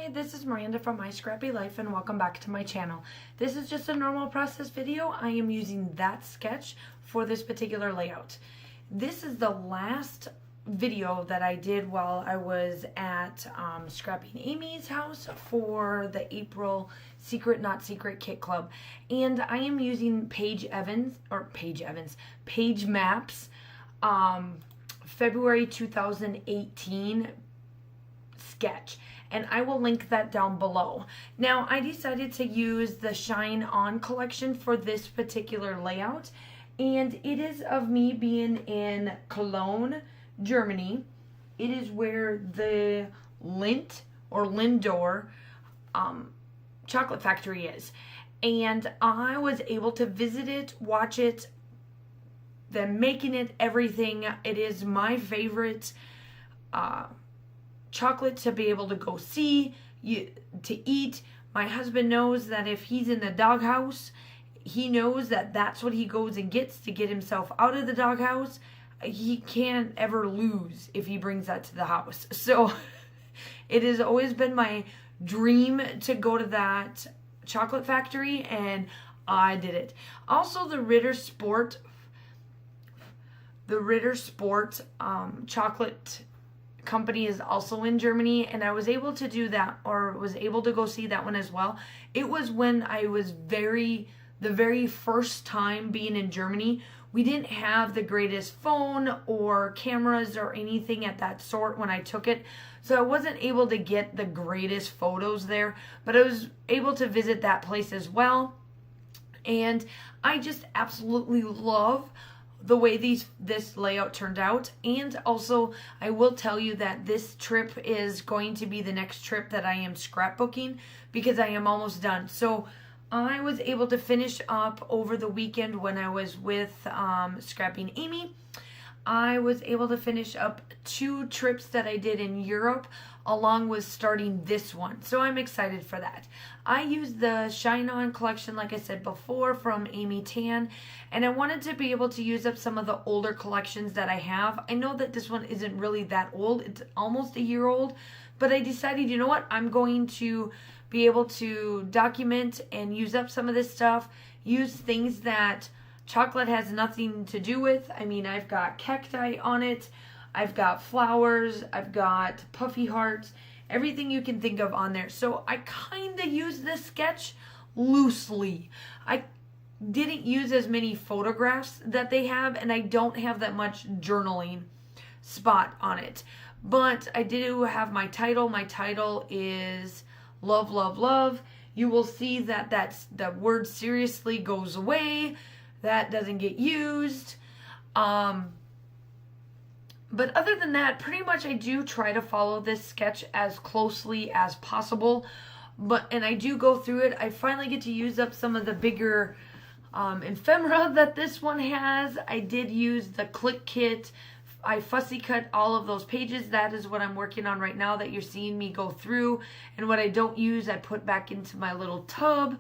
Hi, this is Miranda from My Scrappy Life and welcome back to my channel. This is just a normal process video. I am using that sketch for this particular layout. This is the last video that I did while I was at Scrappy and Amy's house for the April Secret Not Secret Kit Club. And I am using Page Maps February 2018 sketch, and I will link that down below. Now, I decided to use the Shine On collection for this particular layout, and it is of me being in Cologne, Germany. It is where the Lindt or Lindor chocolate factory is, and I was able to visit it, watch it, then making it, everything. It is my favorite chocolate to be able to go see, to eat. My husband knows that if he's in the doghouse, he knows that that's what he goes and gets to get himself out of the doghouse. He can't ever lose if he brings that to the house. So it has always been my dream to go to that chocolate factory, and I did it. Also, the Ritter Sport chocolate company is also in Germany, and I was able to do that, or was able to go see that one as well. It was when I was the very first time being in Germany. We didn't have the greatest phone or cameras or anything at that sort when I took it, so I wasn't able to get the greatest photos there, but I was able to visit that place as well, and I just absolutely love the way this layout turned out. And also, I will tell you that this trip is going to be the next trip that I am scrapbooking, because I am almost done. So I was able to finish up over the weekend when I was with Scrappy and Amy. I was able to finish up 2 trips that I did in Europe, along with starting this one. So I'm excited for that. I used the Shine On collection, like I said before, from Amy Tan, and I wanted to be able to use up some of the older collections that I have. I know that this one isn't really that old. It's almost a year old, but I decided, you know what? I'm going to be able to document and use up some of this stuff, use things that chocolate has nothing to do with. I mean, I've got cacti on it, I've got flowers, I've got puffy hearts, everything you can think of on there. So I kind of use this sketch loosely. I didn't use as many photographs that they have, and I don't have that much journaling spot on it. But I do have my title. My title is Love, Love, Love. You will see that the word seriously goes away. That doesn't get used. But other than that, pretty much I do try to follow this sketch as closely as possible. And I do go through it. I finally get to use up some of the bigger ephemera that this one has. I did use the Click Kit. I fussy cut all of those pages. That is what I'm working on right now that you're seeing me go through. And what I don't use, I put back into my little tub.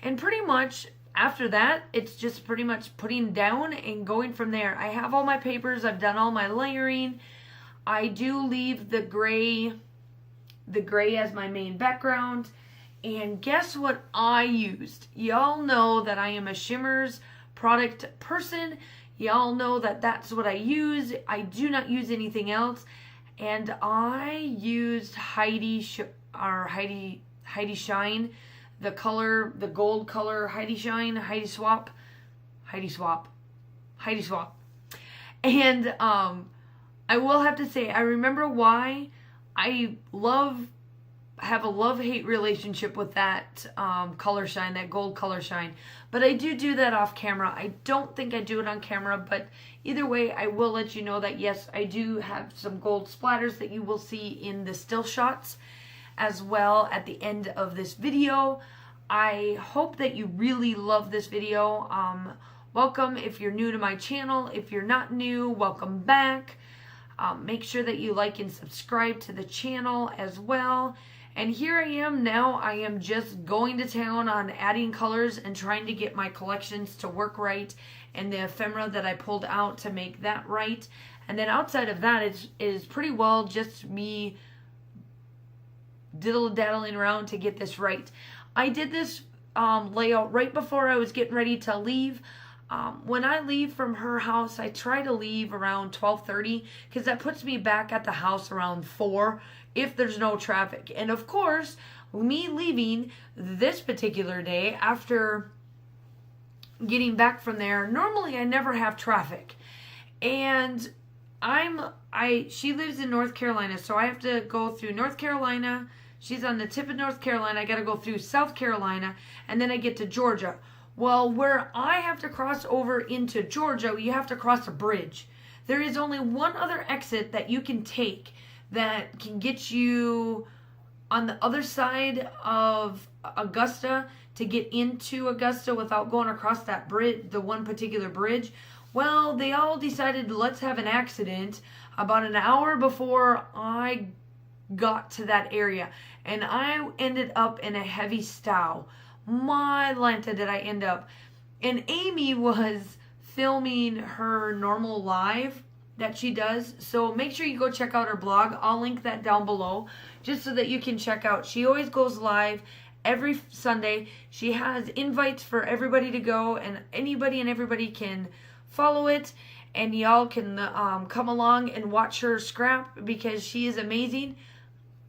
And pretty much after that, it's just pretty much putting down and going from there. I have all my papers. I've done all my layering. I do leave the gray as my main background. And guess what I used? Y'all know that I am a shimmers product person. Y'all know that that's what I use. I do not use anything else. And I used Heidi Shine. The color, the gold color, Heidi Shine, Heidi Swap. And I will have to say, I remember why I have a love-hate relationship with that color shine, that gold color shine. But I do that off camera. I don't think I do it on camera, but either way, I will let you know that yes, I do have some gold splatters that you will see in the still shots as well at the end of this video. I hope that you really love this video. Welcome if you're new to my channel. If you're not new, welcome back. Make sure that you like and subscribe to the channel as well. And here I am now. I am just going to town on adding colors and trying to get my collections to work right, and the ephemera that I pulled out to make that right. And then outside of that, it is pretty well just me diddle-daddling around to get this right. I did this layout right before I was getting ready to leave. When I leave from her house, I try to leave around 12:30 because that puts me back at the house around 4 if there's no traffic. And of course, me leaving this particular day after getting back from there, normally I never have traffic. And she lives in North Carolina, so I have to go through North Carolina. She's on the tip of North Carolina. I got to go through South Carolina, and then I get to Georgia. Well, where I have to cross over into Georgia, you have to cross a bridge. There is only one other exit that you can take that can get you on the other side of Augusta to get into Augusta without going across that bridge, the one particular bridge. Well, they all decided, let's have an accident about an hour before I got to that area. And I ended up in a heavy stow. My Lanta did I end up. And Amy was filming her normal live that she does. So make sure you go check out her blog. I'll link that down below just so that you can check out. She always goes live every Sunday. She has invites for everybody to go, and anybody and everybody can follow it, and y'all can come along and watch her scrap because she is amazing.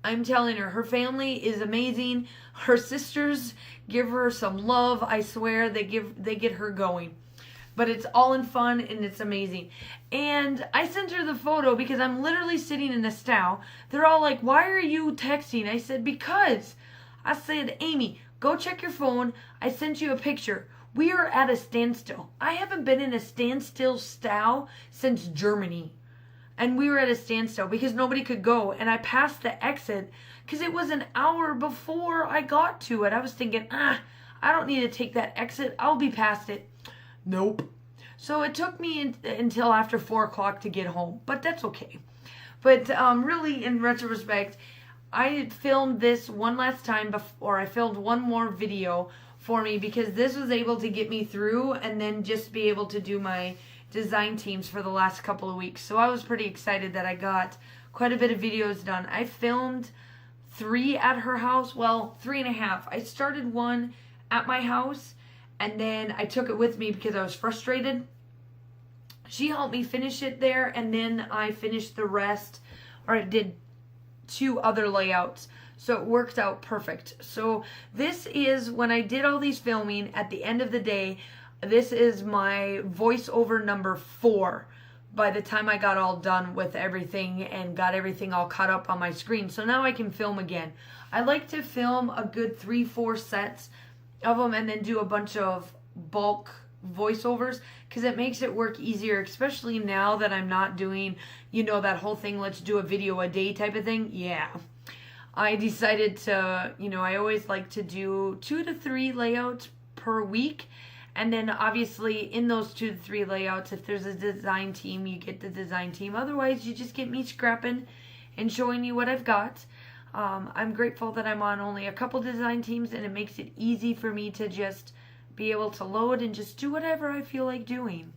I'm telling her family is amazing. Her sisters give her some love. I swear they get her going. But it's all in fun and it's amazing. And I sent her the photo because I'm literally sitting in a stow. They're all like, "Why are you texting?" I said, "Because." I said, "Amy, go check your phone. I sent you a picture. We are at a standstill. I haven't been in a standstill stow since Germany." And we were at a standstill because nobody could go. And I passed the exit because it was an hour before I got to it. I was thinking, I don't need to take that exit. I'll be past it. Nope. So it took me until after 4 o'clock to get home. But that's okay. But really, in retrospect, I filmed this one last time before. I filmed one more video for me because this was able to get me through and then just be able to do my design teams for the last couple of weeks. So I was pretty excited that I got quite a bit of videos done. I filmed 3 at her house. Well, 3.5. I started one at my house and then I took it with me because I was frustrated. She helped me finish it there, and then I finished the rest, or I did 2 other layouts. So it worked out perfect. So this is when I did all these filming at the end of the day. This is my voiceover number 4 by the time I got all done with everything and got everything all caught up on my screen. So now I can film again. I like to film a good 3-4 sets of them and then do a bunch of bulk voiceovers because it makes it work easier, especially now that I'm not doing, that whole thing, let's do a video a day type of thing. Yeah. I decided to, I always like to do 2 to 3 layouts per week. And then obviously in those 2 to 3 layouts, if there's a design team, you get the design team. Otherwise, you just get me scrapping and showing you what I've got. I'm grateful that I'm on only a couple design teams, and it makes it easy for me to just be able to load and just do whatever I feel like doing.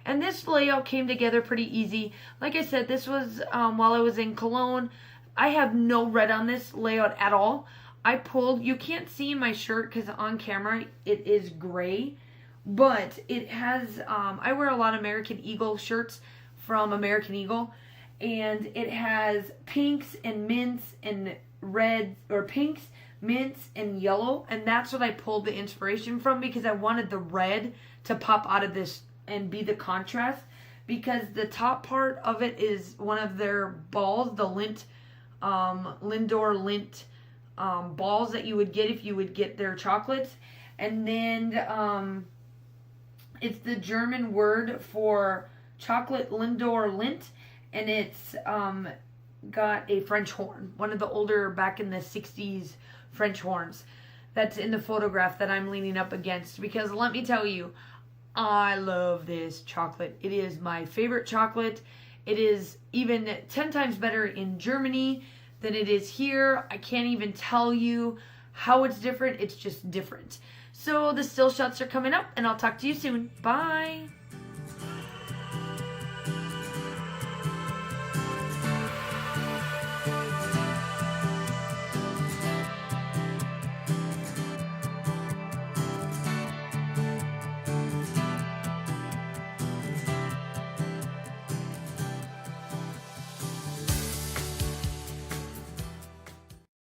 And this layout came together pretty easy. Like I said, this was while I was in Cologne. I have no red on this layout at all. I pulled, you can't see my shirt because on camera it is gray, but it has, I wear a lot of American Eagle shirts from American Eagle, and it has pinks and mints and reds, or pinks, mints, and yellow, and that's what I pulled the inspiration from because I wanted the red to pop out of this and be the contrast, because the top part of it is one of their balls, the Lindor Lint balls that you would get if you would get their chocolates. And then it's the German word for chocolate, Lindor Lint, and it's got a French horn, one of the older back in the 60s French horns that's in the photograph that I'm leaning up against, because let me tell you, I love this chocolate. It is my favorite chocolate. It is even 10 times better in Germany than it is here. I can't even tell you how it's different. It's just different. So the still shots are coming up, and I'll talk to you soon. Bye.